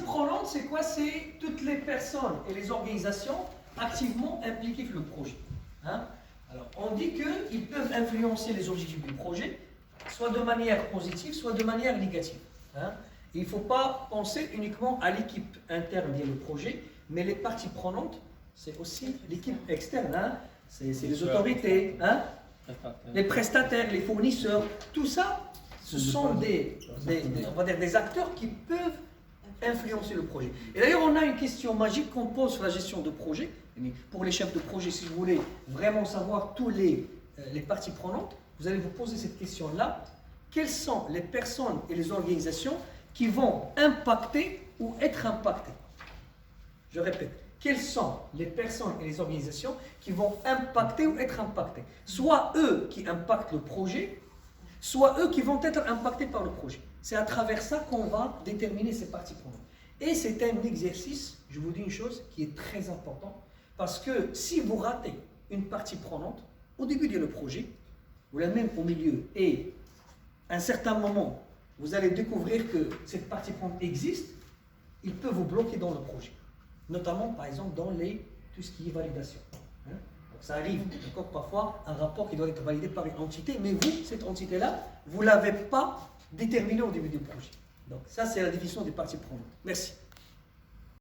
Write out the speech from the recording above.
prenante, c'est quoi? C'est toutes les personnes et les organisations activement impliquées dans le projet. Hein? Alors, on dit qu'ils peuvent influencer les objectifs du projet, soit de manière positive, soit de manière négative. Hein? Il ne faut pas penser uniquement à l'équipe interne liée au projet, mais les parties prenantes, c'est aussi l'équipe externe. Hein? C'est les autorités, hein? Les prestataires, les fournisseurs, tout ça, ce sont on va dire des acteurs qui peuvent influencer le projet. Et d'ailleurs, on a une question magique qu'on pose sur la gestion de projet. Pour les chefs de projet, si vous voulez vraiment savoir tous les parties prenantes, vous allez vous poser cette question-là. Quelles sont les personnes et les organisations qui vont impacter ou être impactées? Je répète. Quelles sont les personnes et les organisations qui vont impacter ou être impactées? Soit eux qui impactent le projet, soit eux qui vont être impactés par le projet. C'est à travers ça qu'on va déterminer ces parties prenantes. Et c'est un exercice, je vous dis une chose, qui est très important, parce que si vous ratez une partie prenante, au début du projet, ou la même au milieu, et à un certain moment, vous allez découvrir que cette partie prenante existe, il peut vous bloquer dans le projet. Notamment, par exemple, dans tout ce qui est validation. Hein? Donc, ça arrive, d'accord, parfois, un rapport qui doit être validé par une entité, mais vous, cette entité-là, vous ne l'avez pas déterminée au début du projet. Donc, ça, c'est la définition des parties prenantes. Merci.